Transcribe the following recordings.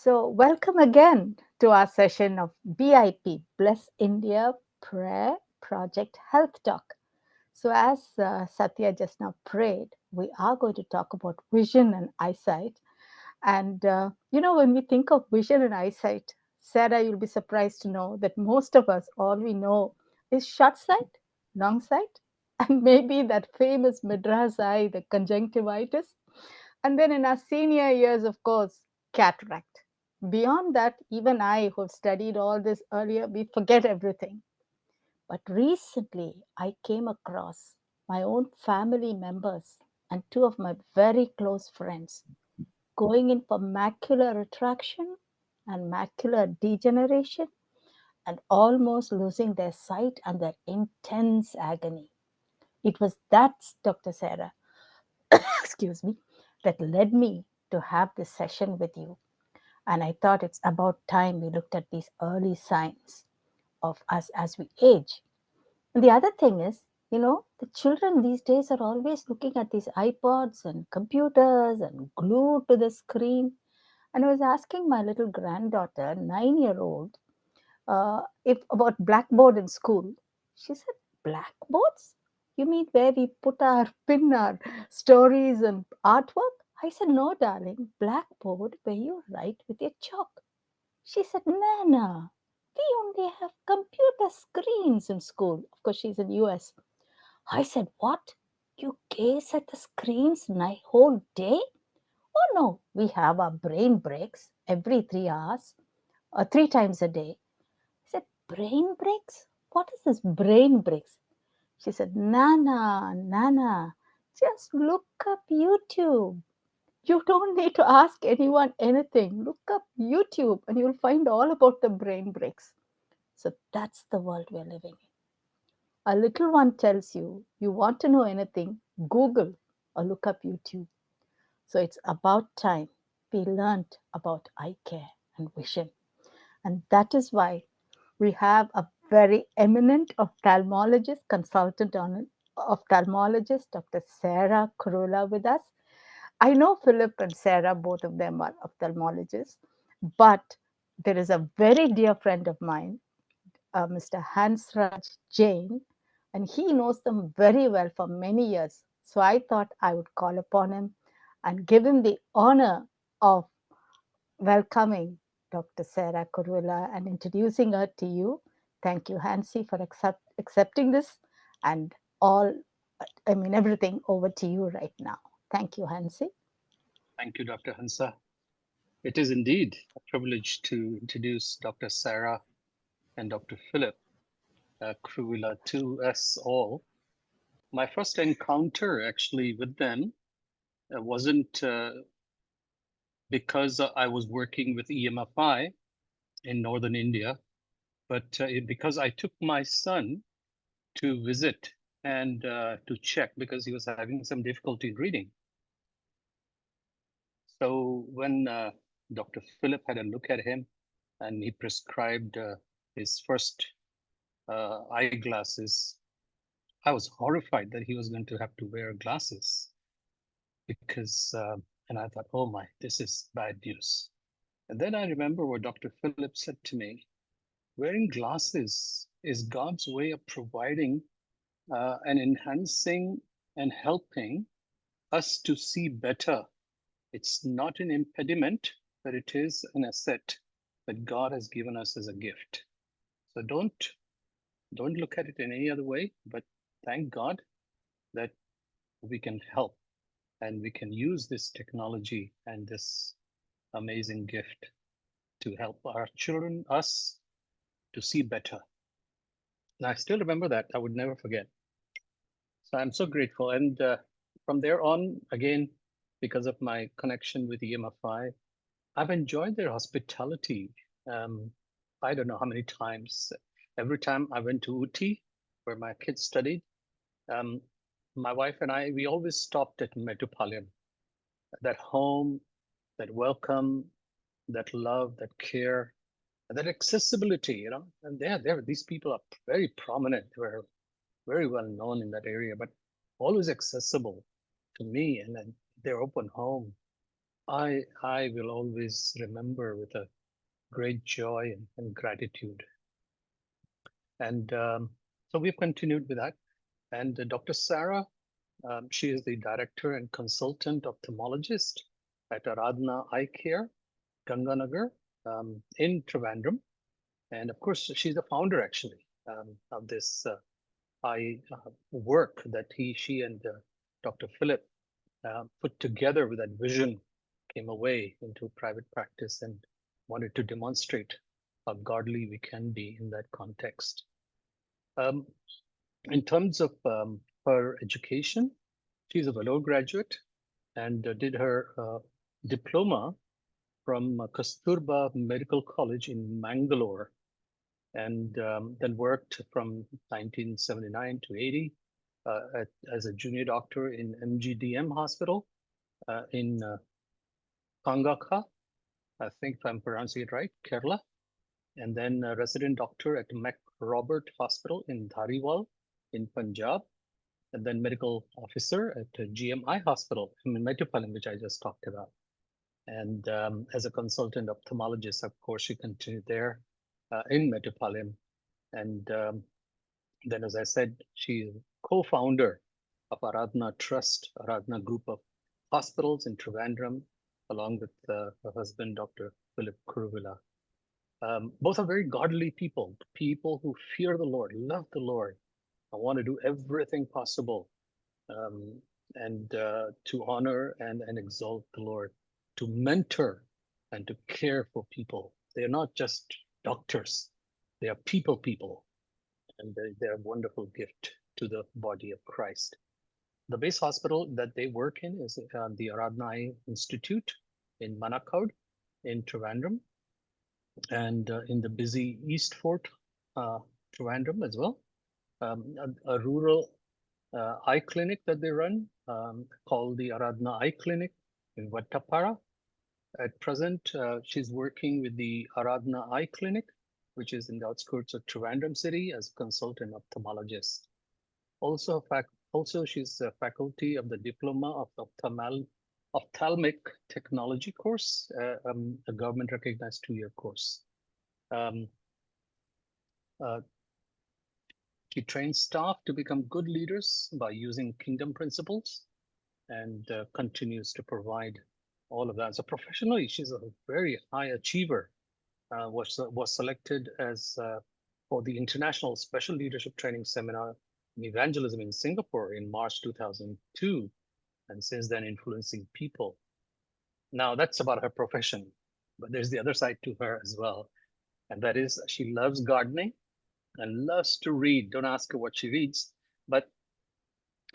Welcome again to our session of BIP, Bless India Prayer Project Health Talk. As Satya just now prayed, we are going to talk about vision and eyesight. When we think of vision and eyesight, Sarah, you'll be surprised to know that most of us, all we know is short sight, long sight, and maybe that famous Madras eye, the conjunctivitis. And then in our senior years, of course, cataract. Beyond that, even I, who have studied all this earlier, we forget everything. But recently, I came across my own family members and two of my very close friends going in for macular retraction and macular degeneration and almost losing their sight and their intense agony. It was that, Dr. Sarah, excuse me, that led me to have this session with you. And I thought it's about time we looked at these early signs of us as we age. And the other thing is, the children these days are always looking at these iPods and computers and glued to the screen. And I was asking my little granddaughter, 9-year-old, if about blackboard in school. She said, blackboards? You mean where we pin our stories and artwork? I said, no, darling, blackboard where you write with your chalk. She said, Nana, we only have computer screens in school. Of course, she's in US. I said, what? You gaze at the screens night whole day? Oh no, we have our brain breaks every 3 hours or 3 times a day. I said, brain breaks? What is this brain breaks? She said, Nana, just look up YouTube. You don't need to ask anyone anything. Look up YouTube and you'll find all about the brain breaks. So that's the world we're living in. A little one tells you, you want to know anything, Google or look up YouTube. So it's about time we learned about eye care and vision. And that is why we have a very eminent ophthalmologist, consultant on ophthalmologist, Dr. Sarah Kuruvilla with us. I know Philip and Sarah, both of them are ophthalmologists, but there is a very dear friend of mine, Mr. Hansraj Jain, and he knows them very well for many years. So I thought I would call upon him and give him the honor of welcoming Dr. Sarah Kuruvilla and introducing her to you. Thank you, Hansi, for accepting this and everything over to you right now. Thank you, Hansi. Thank you, Dr. Hansa. It is indeed a privilege to introduce Dr. Sarah and Dr. Philip Kuruvilla to us all. My first encounter actually with them wasn't because I was working with EMFI in northern India, but because I took my son to visit and to check because he was having some difficulty reading. So when Dr. Philip had a look at him and he prescribed his first eyeglasses, I was horrified that he was going to have to wear glasses because, and I thought, oh my, this is bad news. And then I remember what Dr. Philip said to me, wearing glasses is God's way of providing and enhancing and helping us to see better. It's not an impediment, but it is an asset that God has given us as a gift. So don't look at it in any other way, but thank God that we can help and we can use this technology and this amazing gift to help our children, us, to see better. And I still remember that. I would never forget. So I'm so grateful. And from there on, again, because of my connection with EMFI, I've enjoyed their hospitality. I don't know how many times. Every time I went to Uti, where my kids studied, um, my wife and I, we always stopped at Metupalayam. That home, that welcome, that love, that care, that accessibility, And these people are very prominent. They're very well known in that area, but always accessible to me. And then their open home. I will always remember with a great joy and gratitude. And so we've continued with that. And Dr. Sarah, she is the director and consultant ophthalmologist at Aradhana Eye Care, Ganganagar, in Trivandrum. And of course, she's the founder actually of this eye work that she and Dr. Philip put together with that vision, came away into private practice and wanted to demonstrate how godly we can be in that context. Um, in terms of her education, she's a Vellore graduate and did her diploma from Kasturba Medical College in Mangalore, and then worked from 1979 to 80 as a junior doctor in MGDM Hospital in Kangaka, I think if I'm pronouncing it right, Kerala, and then a resident doctor at Mac Robert Hospital in Dhariwal in Punjab, and then medical officer at GMI Hospital in Metropolitan, which I just talked about. And as a consultant ophthalmologist, of course, she continued there in Metropolitan. And then, as I said, she's co-founder of Aradhana Trust, Aradhana Group of Hospitals in Trivandrum, along with her husband, Dr. Philip Kuruvilla. Both are very godly people, people who fear the Lord, love the Lord, and want to do everything possible um, and to honor and exalt the Lord, to mentor and to care for people. They are not just doctors, they are people, and they're a wonderful gift to the body of Christ. The base hospital that they work in is the Aradhana Institute in Manakaud in Trivandrum, and in the busy East Fort, Trivandrum as well. A rural eye clinic that they run called the Aradhana Eye Clinic in Vattapara. At present, she's working with the Aradhana Eye Clinic, which is in the outskirts of Trivandrum city as a consultant ophthalmologist. Also, she's a faculty of the Diploma of Ophthalmic Technology course, a government recognized 2-year course. Um, uh, she trains staff to become good leaders by using kingdom principles and continues to provide all of that. So professionally, she's a very high achiever. Was selected as for the International Special Leadership Training Seminar in Evangelism in Singapore in March 2002, and since then influencing people. Now that's about her profession, but there's the other side to her as well, and that is she loves gardening and loves to read. Don't ask her what she reads, but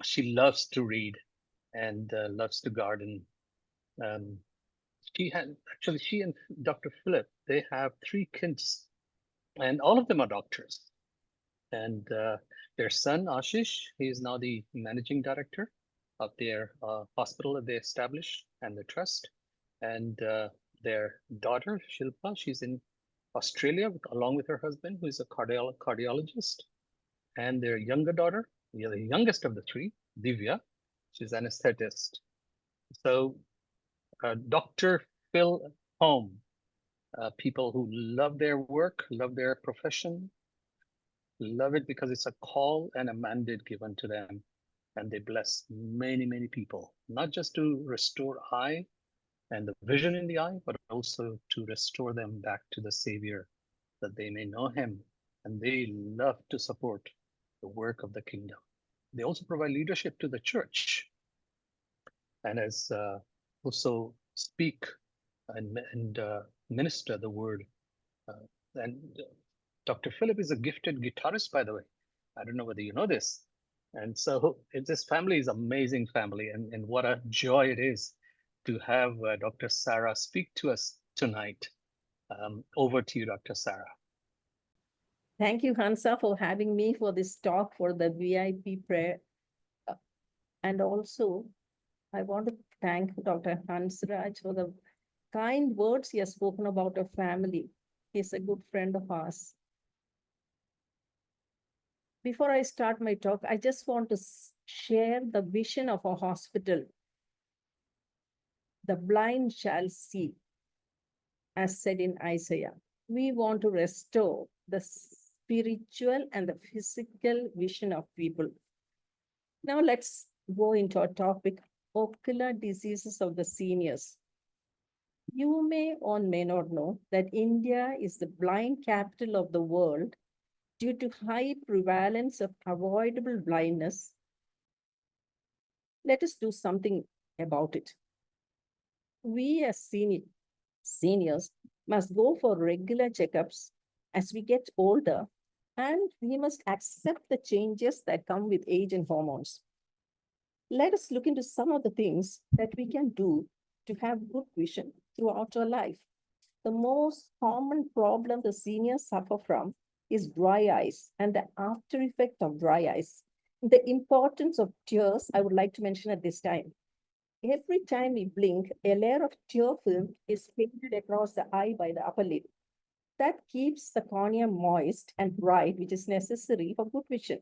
she loves to read and loves to garden. Um, she and Dr. Philip, they have 3 kids, and all of them are doctors. And their son Ashish, he is now the managing director of their hospital that they established and the trust. And their daughter Shilpa, she's in Australia along with her husband, who is a cardiologist. And their younger daughter, the youngest of the 3, Divya, she's an anesthetist. So Dr. Phil home, people who love their work, love their profession, love it because it's a call and a mandate given to them. And they bless many people, not just to restore eye and the vision in the eye, but also to restore them back to the Savior, that they may know Him. And they love to support the work of the kingdom. They also provide leadership to the church, and as also speak and minister the word. And Dr. Philip is a gifted guitarist, by the way. I don't know whether you know this. And so this family is amazing family, and what a joy it is to have Dr. Sarah speak to us tonight. Over to you, Dr. Sarah. Thank you, Hansa, for having me for this talk for the VIP prayer. And also, I want to thank Dr. Hansraj for the kind words he has spoken about our family. He's a good friend of ours. Before I start my talk, I just want to share the vision of our hospital. the blind shall see, as said in Isaiah. We want to restore the spiritual and the physical vision of people. Now let's go into our topic, ocular diseases of the seniors. You may or may not know that India is the blind capital of the world due to high prevalence of avoidable blindness. Let us do something about it. We as seniors must go for regular checkups as we get older, and we must accept the changes that come with age and hormones. Let us look into some of the things that we can do to have good vision throughout our life. The most common problem the seniors suffer from is dry eyes and the after effect of dry eyes. The importance of tears, I would like to mention at this time. Every time we blink, a layer of tear film is painted across the eye by the upper lid. That keeps the cornea moist and bright, which is necessary for good vision.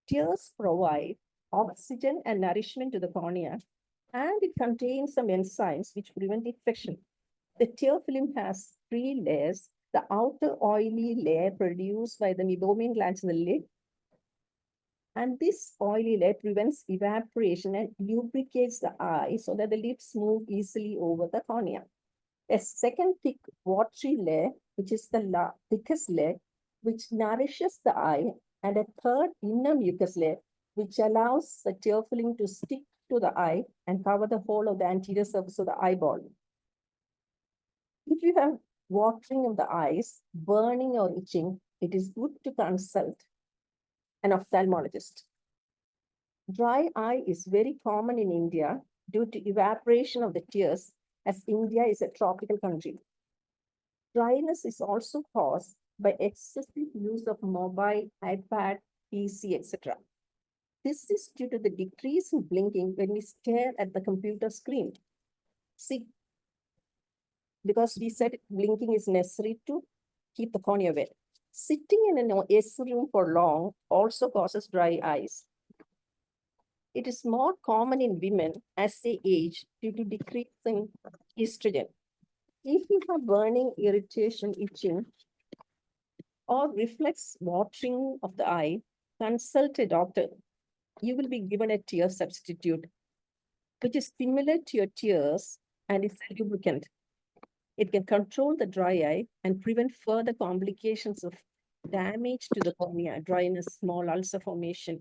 Tears provide oxygen and nourishment to the cornea, and it contains some enzymes which prevent infection. The tear film has three layers. The outer oily layer produced by the meibomian glands in the lid, and this oily layer prevents evaporation and lubricates the eye so that the lids move easily over the cornea. A second thick watery layer, which is the thickest layer, which nourishes the eye, and a third inner mucus layer, which allows the tear film to stick to the eye and cover the whole of the anterior surface of the eyeball. If you have watering of the eyes, burning or itching, it is good to consult an ophthalmologist. Dry eye is very common in India due to evaporation of the tears, as India is a tropical country. Dryness is also caused by excessive use of mobile, iPad, PC, etc. This is due to the decrease in blinking when we stare at the computer screen. See, because we said blinking is necessary to keep the cornea wet. Sitting in an AC room for long also causes dry eyes. It is more common in women as they age due to decrease in estrogen. If you have burning, irritation, itching, or reflex watering of the eye, consult a doctor. You will be given a tear substitute, which is similar to your tears and is a lubricant. It can control the dry eye and prevent further complications of damage to the cornea, dryness, small ulcer formation,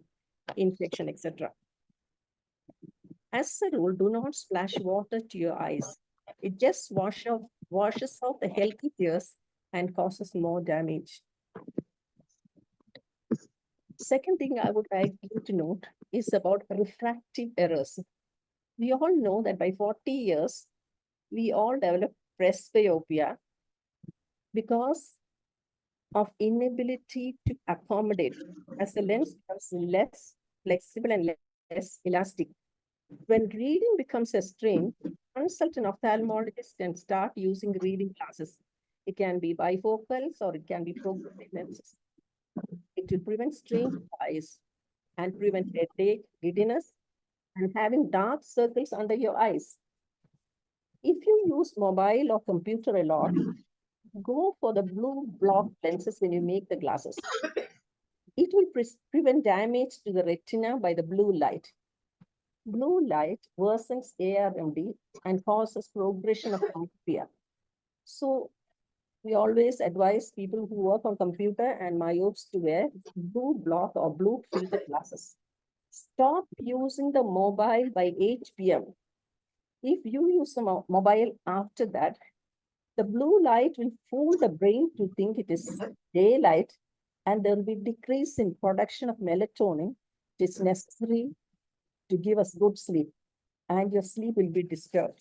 infection, etc. As a rule, do not splash water to your eyes. It just washes out the healthy tears and causes more damage. Second thing I would like you to note is about refractive errors. We all know that by 40 years, we all develop presbyopia because of inability to accommodate as the lens becomes less flexible and less elastic. When reading becomes a strain, consult an ophthalmologist and start using reading glasses. It can be bifocals or it can be progressive lenses. It will prevent strain to eyes and prevent headache, giddiness, and having dark circles under your eyes. If you use mobile or computer a lot, go for the blue block lenses when you make the glasses. It will prevent damage to the retina by the blue light. Blue light worsens ARMD and causes progression of myopia. So we always advise people who work on computer and myopes to wear blue block or blue filter glasses. Stop using the mobile by 8 p.m. If you use the mobile after that, the blue light will fool the brain to think it is daylight, and there will be decrease in production of melatonin, which is necessary to give us good sleep, and your sleep will be disturbed.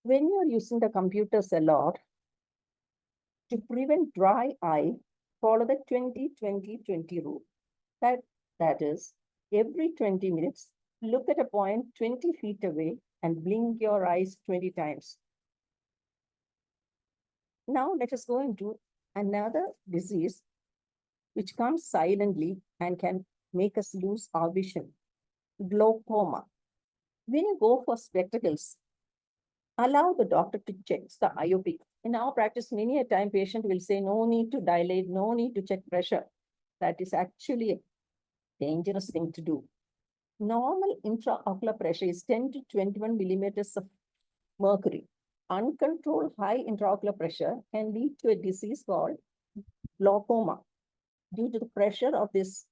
When you're using the computers a lot, to prevent dry eye, follow the 20-20-20 rule. That is, every 20 minutes, look at a point 20 feet away and blink your eyes 20 times. Now let us go into another disease which comes silently and can make us lose our vision, glaucoma. When you go for spectacles, allow the doctor to check the IOP. In our practice, many a time patient will say, no need to dilate, no need to check pressure. That is actually a dangerous thing to do. Normal intraocular pressure is 10 to 21 millimeters of mercury. Uncontrolled high intraocular pressure can lead to a disease called glaucoma due to the pressure of this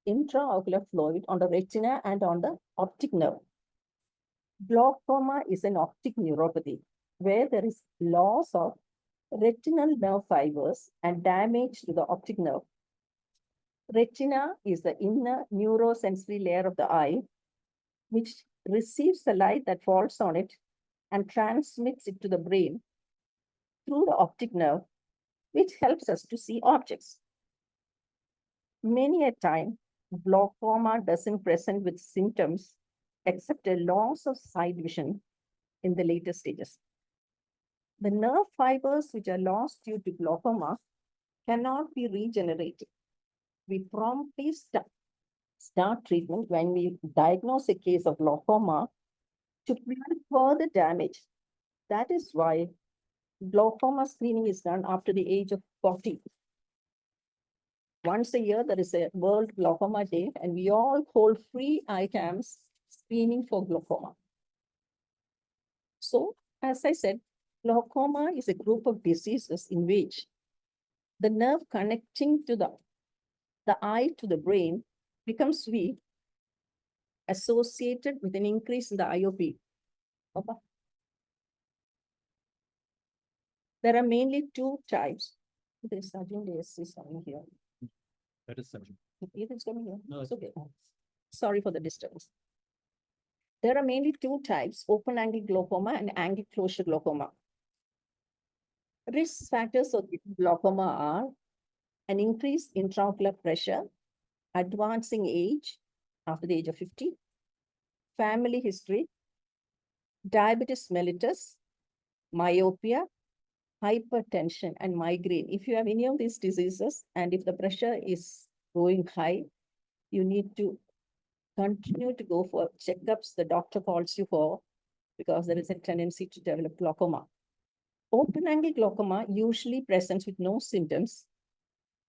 intraocular fluid on the retina and on the optic nerve. Glaucoma is an optic neuropathy where there is loss of retinal nerve fibers and damage to the optic nerve. Retina is the inner neurosensory layer of the eye, which receives the light that falls on it and transmits it to the brain through the optic nerve, which helps us to see objects. Many a time, glaucoma doesn't present with symptoms except a loss of sight vision in the later stages. The nerve fibers which are lost due to glaucoma cannot be regenerated. We promptly start treatment when we diagnose a case of glaucoma to prevent further damage. That is why glaucoma screening is done after the age of 40. Once a year, there is a World Glaucoma Day, and we all hold free eye camps screening for glaucoma. So, as I said, glaucoma is a group of diseases in which the nerve connecting to the eye to the brain becomes weak, associated with an increase in the IOP. There are mainly two types. There is Sergeant is coming here. That is something. Ethan's coming here. No, It's okay. Sorry for the disturbance. There are mainly two types, open angle glaucoma and angle closure glaucoma. Risk factors of glaucoma are an increased intraocular pressure, advancing age after the age of 50, family history, diabetes mellitus, myopia, hypertension, and migraine. If you have any of these diseases and if the pressure is going high, you need to continue to go for checkups the doctor calls you for because there is a tendency to develop glaucoma. Open angle glaucoma usually presents with no symptoms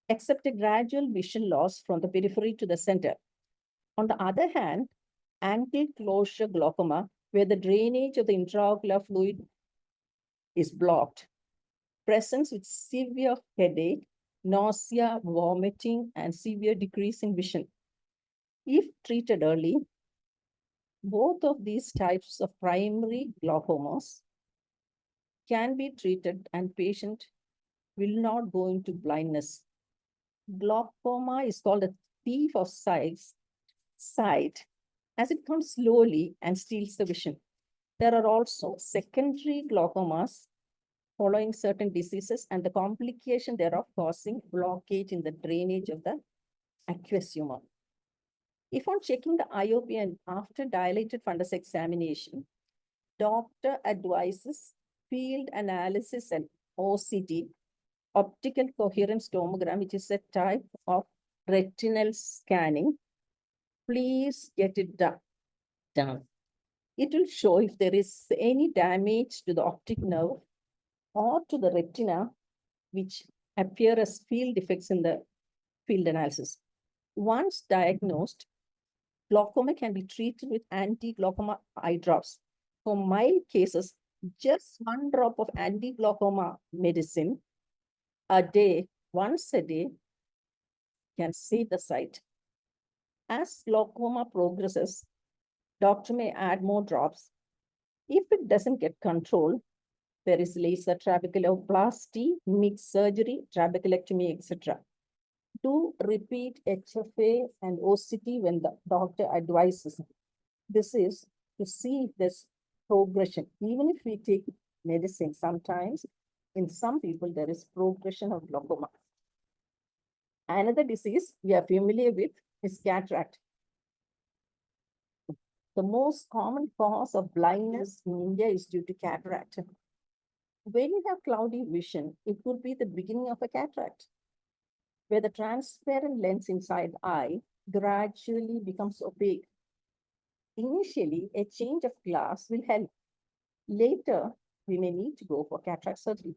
except a gradual vision loss from the periphery to the center. On the other hand, angle closure glaucoma, where the drainage of the intraocular fluid is blocked, presents with severe headache, nausea, vomiting, and severe decrease in vision. If treated early, both of these types of primary glaucomas can be treated and patient will not go into blindness. Glaucoma is called a thief of sight as it comes slowly and steals the vision. There are also secondary glaucomas following certain diseases and the complication thereof causing blockage in the drainage of the aqueous humor. If on checking the IOP and after dilated fundus examination, doctor advises field analysis and OCT, optical coherence tomogram, which is a type of retinal scanning, please get it done. It will show if there is any damage to the optic nerve or to the retina, which appear as field defects in the field analysis. Once diagnosed, glaucoma can be treated with anti-glaucoma eye drops. For mild cases, just one drop of anti-glaucoma medicine a day, once a day, can save the sight. As glaucoma progresses, doctor may add more drops. If it doesn't get control, there is laser trabeculoplasty, mixed surgery, trabeculectomy, etc. Do repeat HFA and OCT when the doctor advises. This is to see if there's progression. Even if we take medicine, sometimes in some people there is progression of glaucoma. Another disease we are familiar with is cataract. The most common cause of blindness in India is due to cataract. When you have cloudy vision, it could be the beginning of a cataract, where the transparent lens inside the eye gradually becomes opaque. Initially, a change of glass will help. Later, we may need to go for cataract surgery.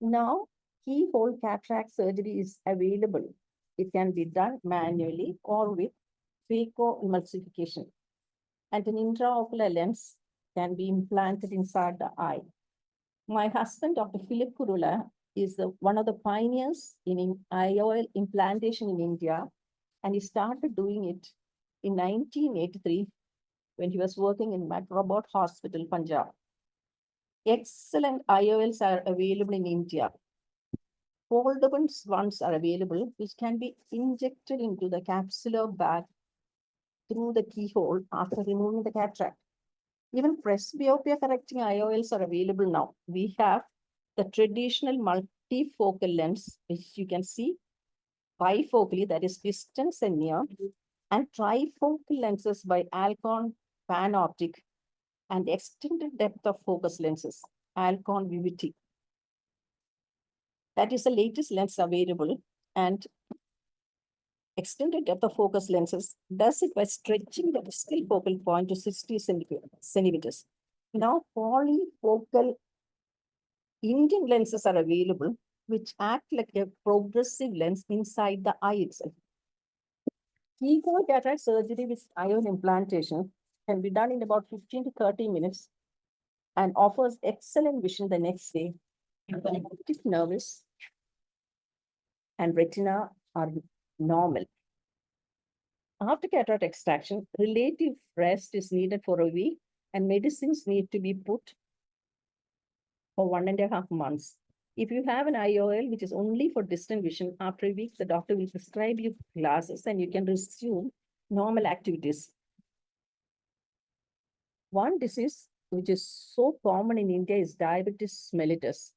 Now, keyhole cataract surgery is available. It can be done manually or with phacoemulsification, and an intraocular lens can be implanted inside the eye. My husband, Dr. Philip Kuruvilla, is one of the pioneers in IOL implantation in India, and he started doing it in 1983 when he was working in Macrobot Hospital, Punjab. Excellent IOLs are available in India. Foldable ones are available, which can be injected into the capsular bag through the keyhole after removing the cataract. Even presbyopia correcting IOLs are available now. We have the traditional multifocal lens, which you can see bifocally, that is distance and near, and trifocal lenses by Alcon Panoptic, and extended depth of focus lenses, Alcon Vivity. That is the latest lens available, and extended depth of focus lenses does it by stretching the distal focal point to 60 centimeters. Now, polyfocal Indian lenses are available, which act like a progressive lens inside the eye itself. Keyhole cataract surgery with ion implantation can be done in about 15 to 30 minutes and offers excellent vision the next day. The optic nerves and retina are normal. After cataract extraction, relative rest is needed for a week, and medicines need to be put for 1.5 months. If you have an IOL, which is only for distant vision, after a week, the doctor will prescribe you glasses and you can resume normal activities. One disease which is so common in India is diabetes mellitus,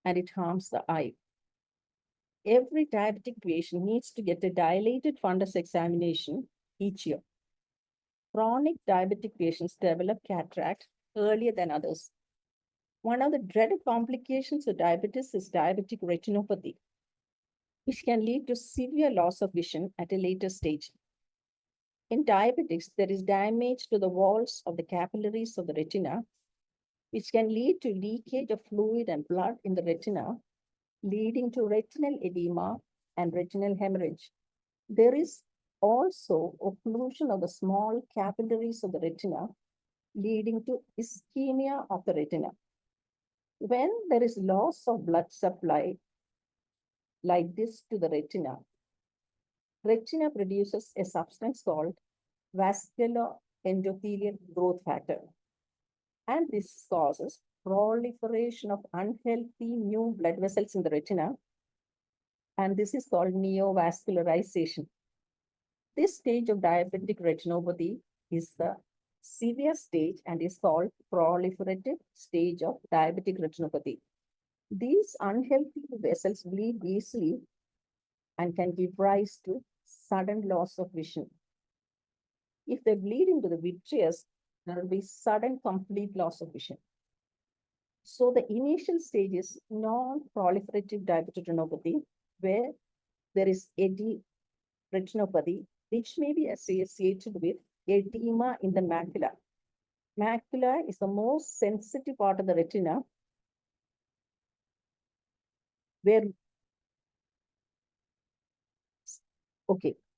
and it harms the eye. Every diabetic patient needs to get a dilated fundus examination each year. Chronic diabetic patients develop cataract earlier than others. One of the dreaded complications of diabetes is diabetic retinopathy, which can lead to severe loss of vision at a later stage. In diabetics, there is damage to the walls of the capillaries of the retina, which can lead to leakage of fluid and blood in the retina, leading to retinal edema and retinal hemorrhage. There is also occlusion of the small capillaries of the retina, leading to ischemia of the retina. When there is loss of blood supply like this to the retina produces a substance called vascular endothelial growth factor. And this causes proliferation of unhealthy new blood vessels in the retina. And this is called neovascularization. This stage of diabetic retinopathy is the severe stage and is called proliferative stage of diabetic retinopathy. These unhealthy vessels bleed easily and can give rise to sudden loss of vision. If they bleed into the vitreous, there will be sudden complete loss of vision. So the initial stage is non-proliferative diabetic retinopathy, where there is eddy retinopathy, which may be associated with edema in the macula. Macula is the most sensitive part of the retina, where,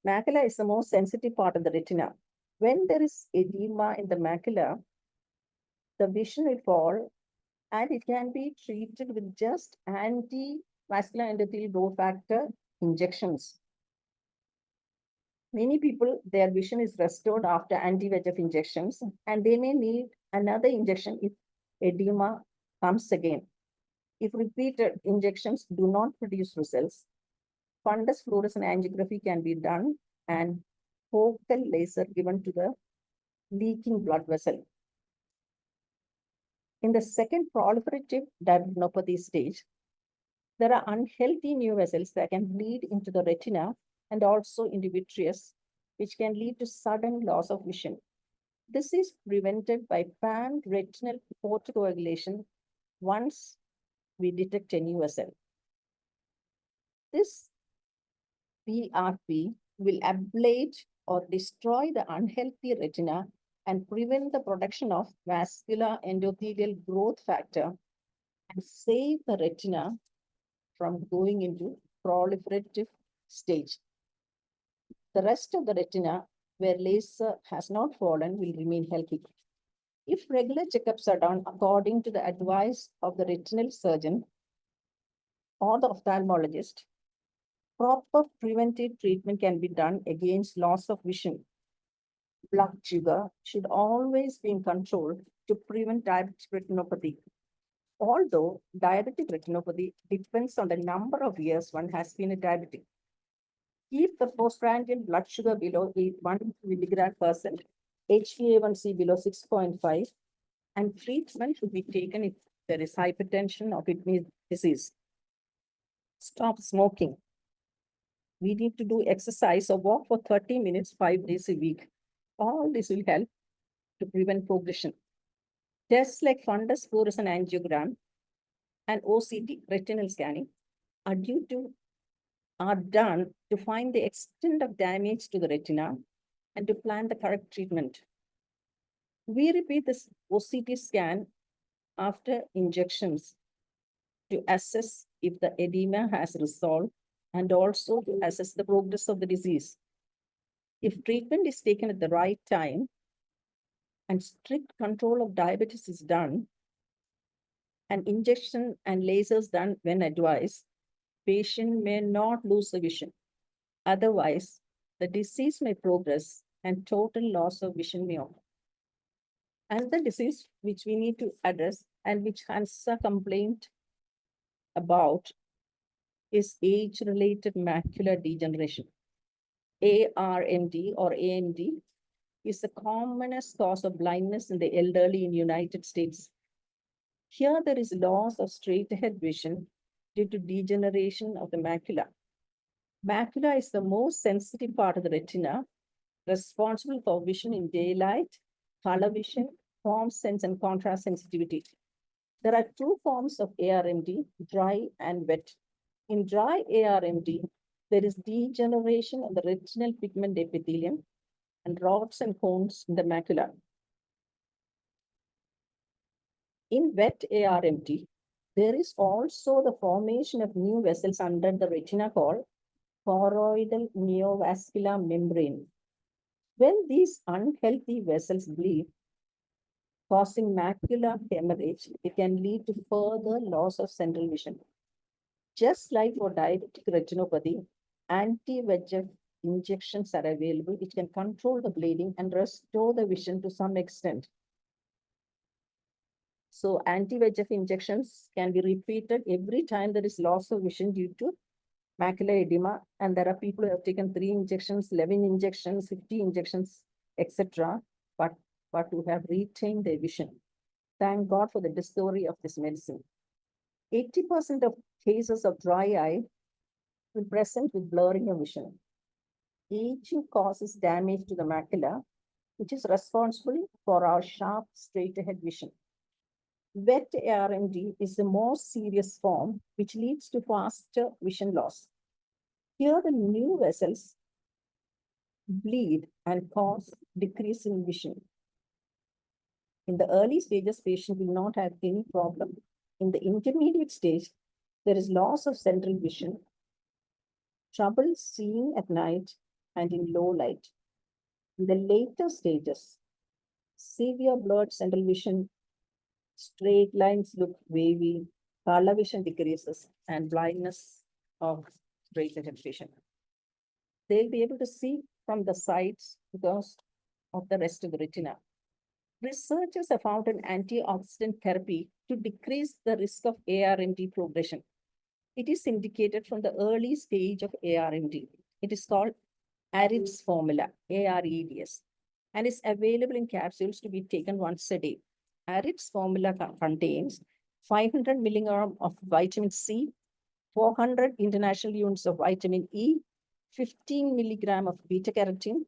macula is the most sensitive part of the retina. When there is edema in the macula, the vision will fall, and it can be treated with just anti-vascular endothelial growth factor injections. Many people, their vision is restored after anti-VEGF injections, and they may need another injection if edema comes again. If repeated injections do not produce results, fundus fluorescent angiography can be done and focal laser given to the leaking blood vessel. In the second proliferative diabetinopathy stage, there are unhealthy new vessels that can bleed into the retina and also into vitreous, which can lead to sudden loss of vision. This is prevented by pan-retinal photocoagulation once we detect a new vessel. This PRP will ablate or destroy the unhealthy retina and prevent the production of vascular endothelial growth factor and save the retina from going into proliferative stage. The rest of the retina, where laser has not fallen, will remain healthy. If regular checkups are done according to the advice of the retinal surgeon or the ophthalmologist, proper preventive treatment can be done against loss of vision. Blood sugar should always be in control to prevent diabetic retinopathy. Although diabetic retinopathy depends on the number of years one has been a diabetic. Keep the postprandial blood sugar below 1 milligram per cent, HbA1c below 6.5, and treatment should be taken if there is hypertension or kidney disease. Stop smoking. We need to do exercise or walk for 30 minutes, 5 days a week. All this will help to prevent progression. Tests like fundus fluorescent angiogram and OCT retinal scanning are done to find the extent of damage to the retina and to plan the correct treatment. We repeat this OCT scan after injections to assess if the edema has resolved and also to assess the progress of the disease. If treatment is taken at the right time and strict control of diabetes is done, and injection and lasers done when advised, patient may not lose the vision. Otherwise, the disease may progress and total loss of vision may occur. And the disease which we need to address and which Hansa complained about is age-related macular degeneration. ARMD or AMD is the commonest cause of blindness in the elderly in United States. Here there is loss of straight-ahead vision due to degeneration of the macula. Macula is the most sensitive part of the retina, responsible for vision in daylight, color vision, form sense, and contrast sensitivity. There are two forms of ARMD, dry and wet. In dry ARMD, there is degeneration of the retinal pigment epithelium and rods and cones in the macula. In wet ARMD, there is also the formation of new vessels under the retina called choroidal neovascular membrane. When these unhealthy vessels bleed, causing macular hemorrhage, it can lead to further loss of central vision. Just like for diabetic retinopathy, anti-VEGF injections are available which can control the bleeding and restore the vision to some extent. So anti-VEGF injections can be repeated every time there is loss of vision due to macular edema. And there are people who have taken 3 injections, 11 injections, 50 injections, etc. But who have retained their vision. Thank God for the discovery of this medicine. 80% of cases of dry eye will present with blurring of vision. Aging causes damage to the macula, which is responsible for our sharp, straight-ahead vision. Wet ARMD is the most serious form, which leads to faster vision loss. Here, the new vessels bleed and cause decrease in vision. In the early stages, patient will not have any problem. In the intermediate stage, there is loss of central vision, trouble seeing at night, and in low light. In the later stages, severe blurred central vision, straight lines look wavy, color vision decreases, and blindness of straight-ahead vision. They'll be able to see from the sides because of the rest of the retina. Researchers have found an antioxidant therapy to decrease the risk of ARMD progression. It is indicated from the early stage of ARMD. It is called AREDS formula, AREDS, and is available in capsules to be taken once a day. AREDS formula contains 500 milligram of vitamin C, 400 international units of vitamin E, 15 milligram of beta carotene,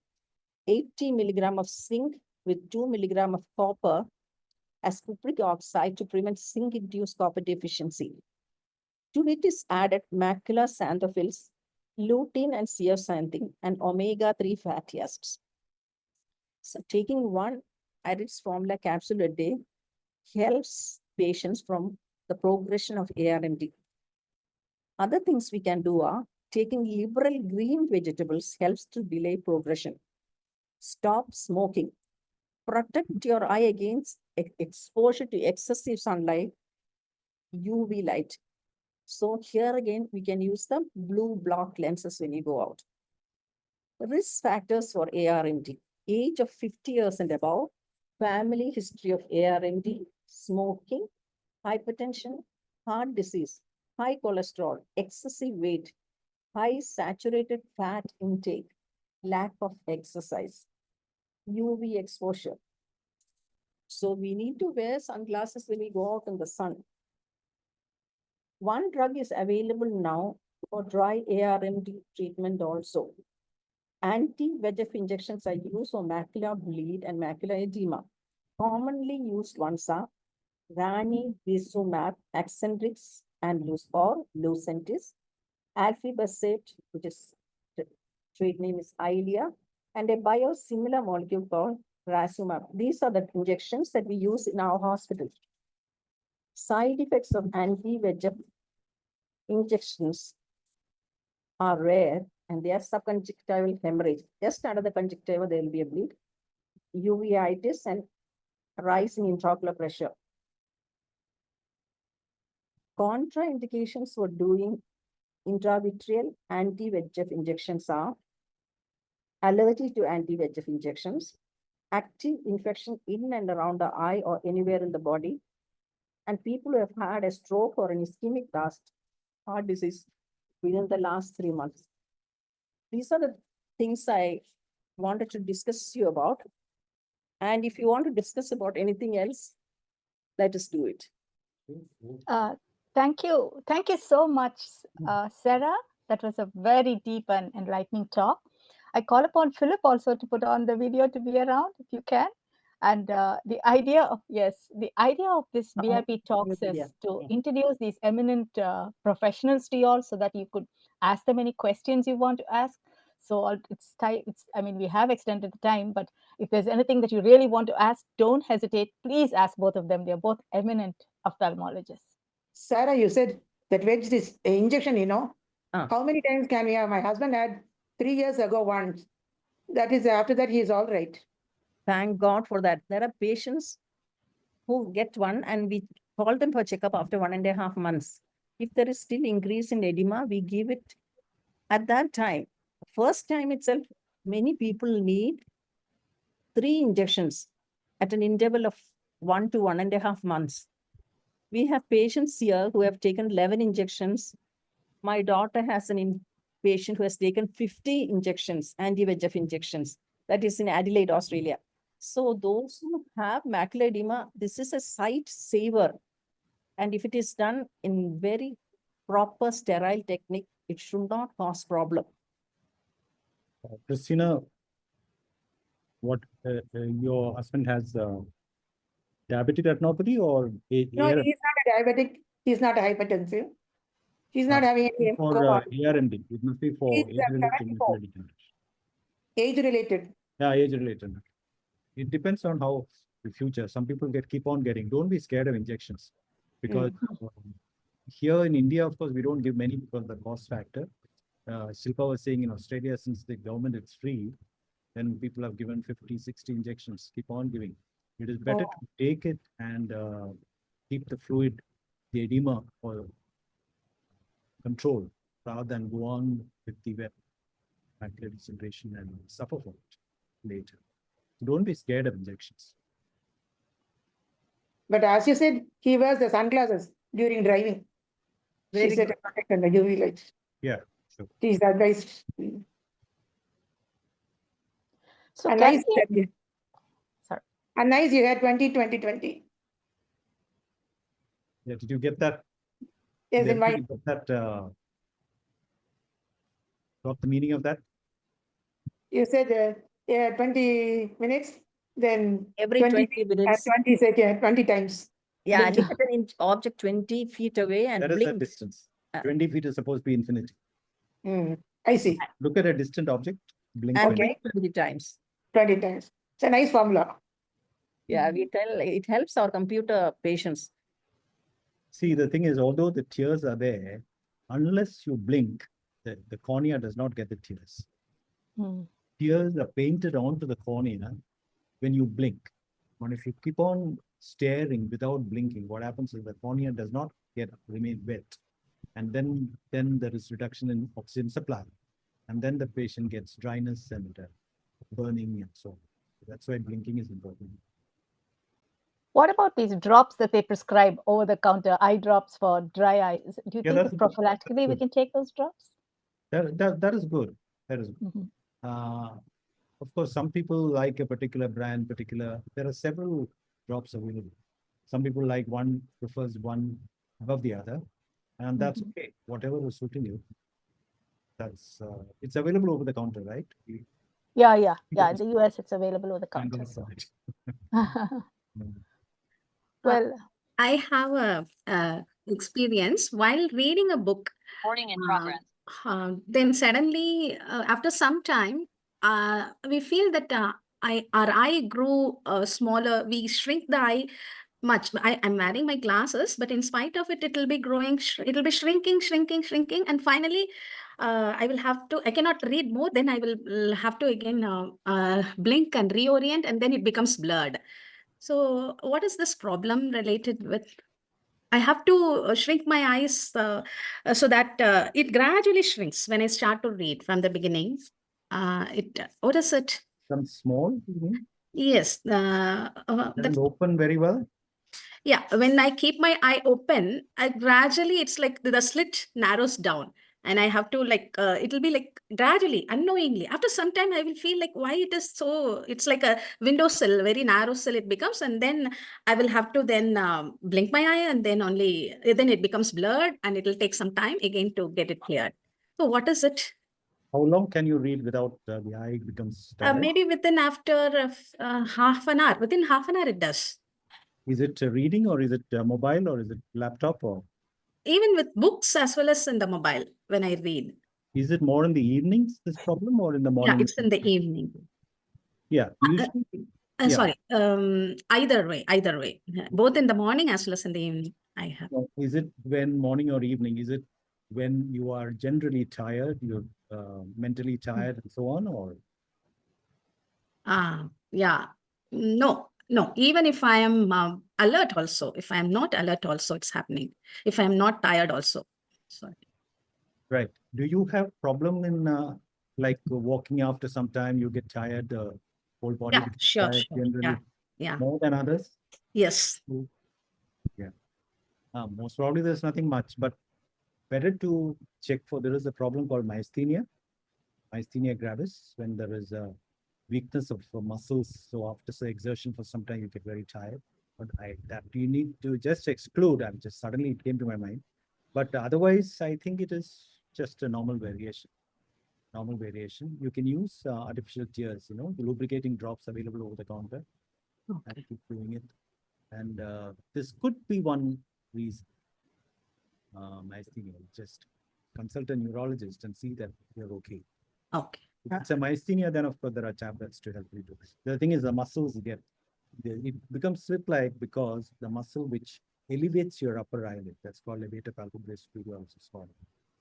80 milligram of zinc with 2 milligram of copper as cupric oxide to prevent zinc-induced copper deficiency. To it is added macular xanthophylls, lutein and zeaxanthin, and omega-3 fatty acids. So taking 1 at its formula capsule a day helps patients from the progression of ARMD. Other things we can do are taking liberal green vegetables helps to delay progression. Stop smoking. Protect your eye against exposure to excessive sunlight, UV light. So here again, we can use the blue block lenses when you go out. Risk factors for ARMD. Age of 50 years and above, family history of ARMD, smoking, hypertension, heart disease, high cholesterol, excessive weight, high saturated fat intake, lack of exercise, UV exposure. So we need to wear sunglasses when we go out in the sun. One drug is available now for dry ARMD treatment also. Anti-VEGF injections are used for macular bleed and macular edema. Commonly used ones are ranibizumab, Axendrix, and Lucentis, alfibasate, which is the trade name is Eylea, and a biosimilar molecule called Rasumab. These are the injections that we use in our hospital. Side effects of anti-VEGF injections are rare, and they are subconjunctival hemorrhage. Just under the conjunctiva, there will be a bleed, uveitis, and rise in intraocular pressure. Contraindications for doing intravitreal anti-VEGF injections are allergy to anti-VEGF injections, active infection in and around the eye or anywhere in the body, and people who have had a stroke or an ischemic heart disease within the last 3 months. These are the things I wanted to discuss you about. And if you want to discuss about anything else, let us do it. Thank you. Thank you so much, Sarah. That was a very deep and enlightening talk. I call upon Philip also to put on the video to be around if you can. And the idea of this BIP talks is to introduce these eminent professionals to you all so that you could ask them any questions you want to ask. So it's time. I mean, we have extended the time, but if there's anything that you really want to ask, don't hesitate. Please ask both of them. They're both eminent ophthalmologists. Sarah, you said that this injection, how many times can we have? My husband had 3 years ago once. That is, after that, he is all right. Thank God for that. There are patients who get one and we call them for checkup after 1.5 months. If there is still increase in edema, we give it at that time. First time itself, many people need 3 injections at an interval of 1 to 1.5 months. We have patients here who have taken 11 injections. My daughter has an patient who has taken 50 injections, anti-VEGF injections. That is in Adelaide, Australia. So those who have macular edema, this is a sight saver. And if it is done in very proper sterile technique, it should not cause problem. Christina, what your husband has diabetic retinopathy or No, he is not a diabetic. He is not a hypertensive. He's not having any for ARMD. It must be for age-related. Yeah, age-related. It depends on how the future. Some people keep on getting. Don't be scared of injections because here in India, of course, we don't give many because of the cost factor. Shilpa was saying in Australia, since the government is free, then people have given 50, 60 injections. Keep on giving. It is better to take it and keep the fluid, the edema, or control rather than go on with the macular degeneration and suffer from it later. Don't be scared of injections. But as you said, he wears the sunglasses during driving. She said to protect the UV light. Yeah, sure. She's advised. So And nice, sorry. And nice you had 20. Yeah, did you get that? Yes, in my. Got the meaning of that? You said 20 minutes, then every 20 minutes. 20 seconds, 20 times. Yeah, and look at an object 20 feet away and that blink. Is the distance. 20 feet is supposed to be infinity. I see. Look at a distant object, blink and 20. blink 20 times. 20 times. It's a nice formula. Yeah, we tell it helps our computer patients. See, the thing is, although the tears are there, unless you blink, the cornea does not get the tears. Tears are painted onto the cornea when you blink. But if you keep on staring without blinking, what happens is the cornea does not remain wet. And then there is reduction in oxygen supply. And then the patient gets dryness and burning and so on. That's why blinking is important. What about these drops that they prescribe over the counter, eye drops for dry eyes? Do you think that prophylactically we can take those drops? That is good. That is good. Of course, some people like a particular brand, there are several drops available. Some people prefers one above the other, and that's okay. Whatever is suiting you. That's it's available over the counter, right? Yeah. In the US, it's available over the counter. So. Well, I have a experience while reading a book. Recording in progress. Then suddenly, after some time, we feel that our eye grew smaller. We shrink the eye much. I'm wearing my glasses, but in spite of it, it'll be growing. It'll be shrinking, and finally, I cannot read more. Then I will have to again blink and reorient, and then it becomes blurred. So, what is this problem related with? I have to shrink my eyes so that it gradually shrinks when I start to read from the beginning. What is it? Some small, you mean? Yes. Doesn't open very well? Yeah, when I keep my eye open, gradually it's like the slit narrows down. And I have to it'll be like gradually, unknowingly. After some time, I will feel like why it is so, it's like a windowsill, very narrow sill it becomes. And then I will have to then blink my eye and then then it becomes blurred and it will take some time again to get it cleared. So what is it? How long can you read without the eye becomes tired? Maybe after half an hour. Within half an hour it does. Is it reading or is it mobile or is it laptop or? Even with books as well as in the mobile when I read. Is it more in the evenings, this problem, or in the morning? Yeah, it's in the evening. Yeah, usually. Sorry, either way. Both in the morning as well as in the evening, I have. Is it when morning or evening? Is it when you are generally tired, you're mentally tired and so on, or? Yeah, no. Even if I am alert also, if I am not alert also, it's happening. If I am not tired also. Sorry. Right. Do you have problem in walking after some time, you get tired, whole body? Yeah, sure. Generally yeah. More than others? Yes. Yeah. Most probably there's nothing much, but better to check for, there is a problem called myasthenia gravis, when there is a weakness of muscles. So after say exertion for some time, you get very tired. But that you need to just exclude. Suddenly it came to my mind. But otherwise, I think it is just a normal variation. You can use artificial tears, the lubricating drops available over the counter. Okay. And keep doing it. And this could be one reason. Myasthenia. Just consult a neurologist and see that you're okay. Okay. If it's a myasthenia, then of course there are tablets to help you do. The thing is, the muscles it becomes slip-like because the muscle which elevates your upper eyelid, that's called levator palpebrae superior.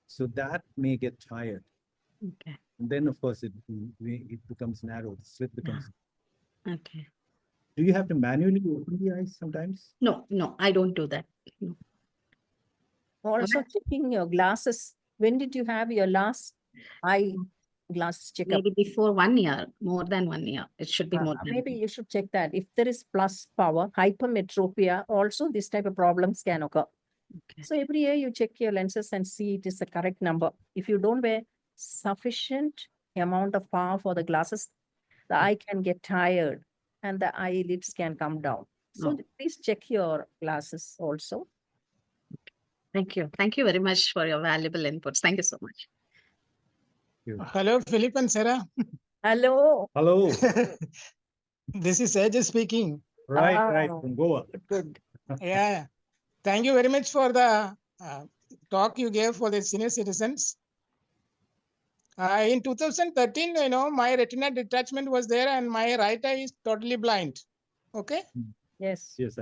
So that may get tired. Okay. And then of course it becomes narrow. The slit becomes. Okay. Do you have to manually open the eyes sometimes? No, I don't do that. No. Also checking your glasses. When did you have your last eye glasses checkup? Maybe before 1 year, more than 1 year. It should be more than. Maybe you should check that. If there is plus power, hypermetropia, also this type of problems can occur. Okay. So every year you check your lenses and see it is the correct number. If you don't wear sufficient amount of power for the glasses, the eye can get tired and the eyelids can come down. So please check your glasses also. Thank you. Thank you very much for your valuable inputs. Thank you so much. Hello, Philip and Sarah. Hello. Hello. This is Ajay speaking. Right, from Goa. Good. Yeah. Thank you very much for the talk you gave for the senior citizens. In 2013, my retina detachment was there and my right eye is totally blind. Okay. Yes. Yes,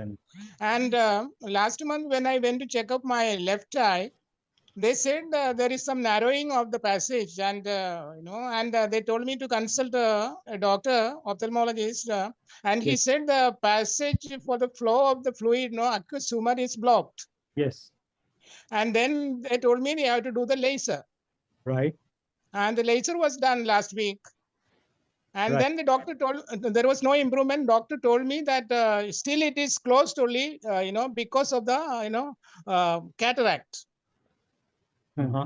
and last month when I went to check up my left eye, they said there is some narrowing of the passage, and they told me to consult a doctor, ophthalmologist, and he yes, said the passage for the flow of the fluid, aqueous humor is blocked. yes, And then they told me they have to do the laser, right, and the laser was done last week. And right. then the doctor told there was no improvement. Doctor told me that still it is closed only, because of the cataract. Uh-huh.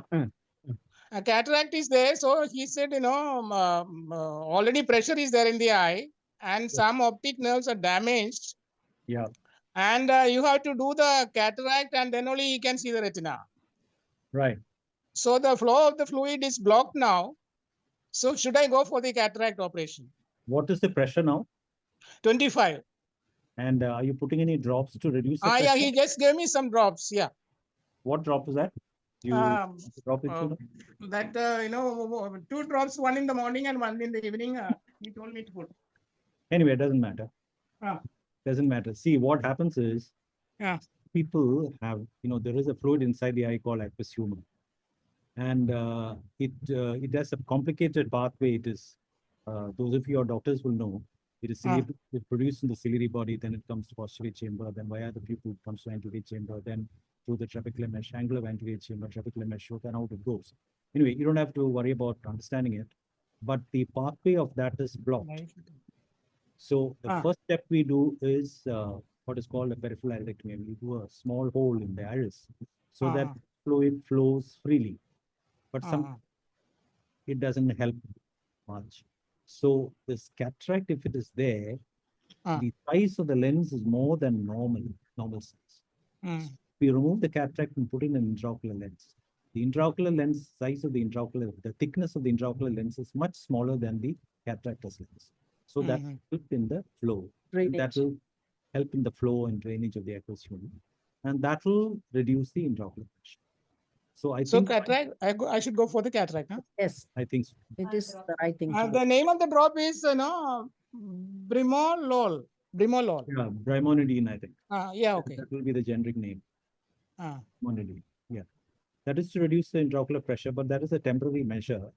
A cataract is there, so he said, already pressure is there in the eye, and some optic nerves are damaged, Yeah, and you have to do the cataract, and then only you can see the retina. right. So the flow of the fluid is blocked now. So should I go for the cataract operation? What is the pressure now? 25. And are you putting any drops to reduce the pressure? Yeah, he just gave me some drops. Yeah. What drop is that? You drop into That 2 drops, one in the morning and one in the evening. He told me to put. Anyway, it doesn't matter. Ah. Doesn't matter. See, what happens is Yeah. people have, there is a fluid inside the eye called aqueous humor. And it has a complicated pathway. It is, those of your doctors will know, it is it's produced in the ciliary body, then it comes to posterior chamber, then via the pupil it comes to anterior chamber, then through the trabecular mesh, angle of anterior chamber, trabecular mesh, then out it goes. Anyway, you don't have to worry about understanding it, but the pathway of that is blocked. So the first step we do is what is called a peripheral iridectomy. We do a small hole in the iris so that fluid flows freely. But it doesn't help much. So this cataract, if it is there, the size of the lens is more than normal size. We remove the cataract and put in an intraocular lens. The intraocular lens, size of the thickness of the intraocular lens is much smaller than the cataractous lens. So that helps in the flow. That will help in the flow and drainage of the aqueous humor. And that will reduce the intraocular pressure. So I think cataract, I should go for the cataract, huh? Yes, I think so. it is the right thing to do. The name of the drop is, Brimolol. Brimolol. Yeah, brimonidine, I think. Yeah, okay. That will be the generic name. Brimonidine. Yeah. That is to reduce the intraocular pressure, but that is a temporary measure.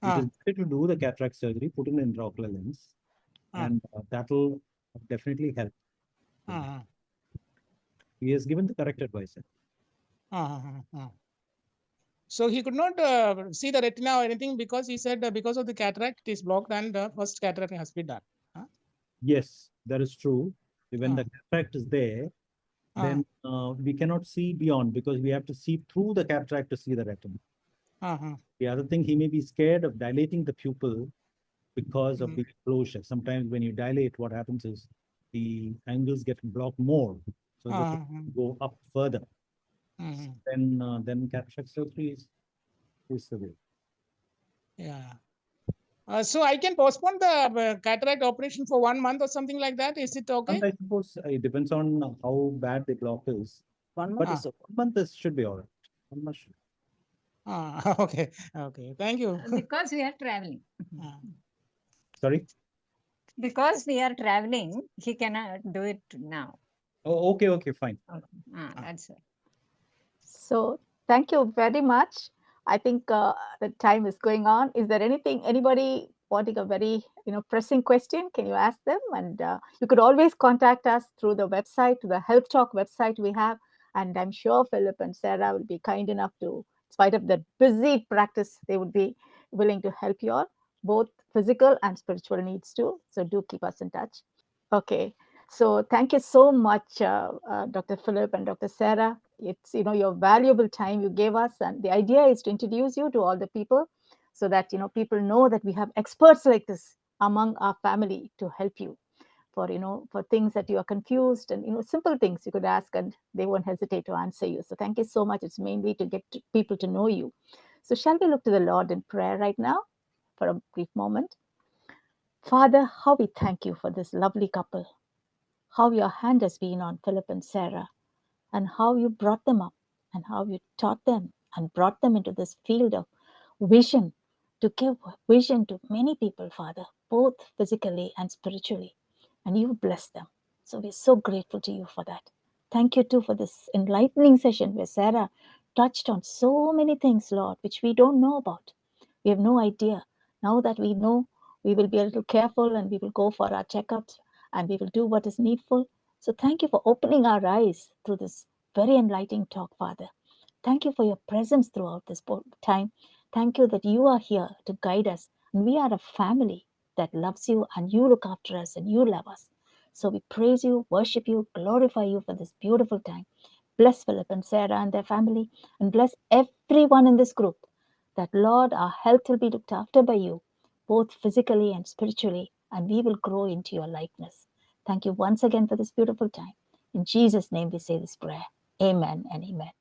It is better to do the cataract surgery, put in an intraocular lens, and that will definitely help. He has given the correct advice. So he could not see the retina or anything because he said because of the cataract it is blocked and the first cataract has been done. Yes, that is true. When the cataract is there, then we cannot see beyond because we have to see through the cataract to see the retina. The other thing, he may be scared of dilating the pupil because of the closure. Sometimes when you dilate, what happens is the angles get blocked more, so they go up further. Then cataract surgery is the way. Yeah. So I can postpone the cataract operation for 1 month or something like that. Is it okay? And I suppose it depends on how bad the block is. 1 month But is okay. 1 month should be all right. 1 month should. Okay. Okay. Thank you. Because we are traveling. Sorry? Because we are traveling, he cannot do it now. Oh, okay, fine. Okay. That's it. So thank you very much. I think the time is going on. Is there anybody wanting a very pressing question? Can you ask them? And you could always contact us through the website, the Help Talk website we have. And I'm sure Philip and Sarah will be kind enough to, in spite of the busy practice, they would be willing to help you all, both physical and spiritual needs too. So do keep us in touch. Okay. So thank you so much, Dr. Philip and Dr. Sarah. It's your valuable time you gave us, and the idea is to introduce you to all the people, so that people know that we have experts like this among our family to help you for for things that you are confused, and simple things you could ask, and they won't hesitate to answer you. So thank you so much. It's mainly to get people to know you. So shall we look to the Lord in prayer right now for a brief moment? Father, how we thank you for this lovely couple. How your hand has been on Philip and Sarah, and how you brought them up, and how you taught them and brought them into this field of vision, to give vision to many people, Father, both physically and spiritually. And you bless them. So we're so grateful to you for that. Thank you too for this enlightening session where Sarah touched on so many things, Lord, which we don't know about. We have no idea. Now that we know, we will be a little careful and we will go for our checkups and we will do what is needful. So thank you for opening our eyes through this very enlightening talk, Father. Thank you for your presence throughout this time. Thank you that you are here to guide us. And we are a family that loves you and you look after us and you love us. So we praise you, worship you, glorify you for this beautiful time. Bless Philip and Sarah and their family, and bless everyone in this group. That, Lord, our health will be looked after by you, both physically and spiritually, and we will grow into your likeness. Thank you once again for this beautiful time. In Jesus' name we say this prayer. Amen and amen.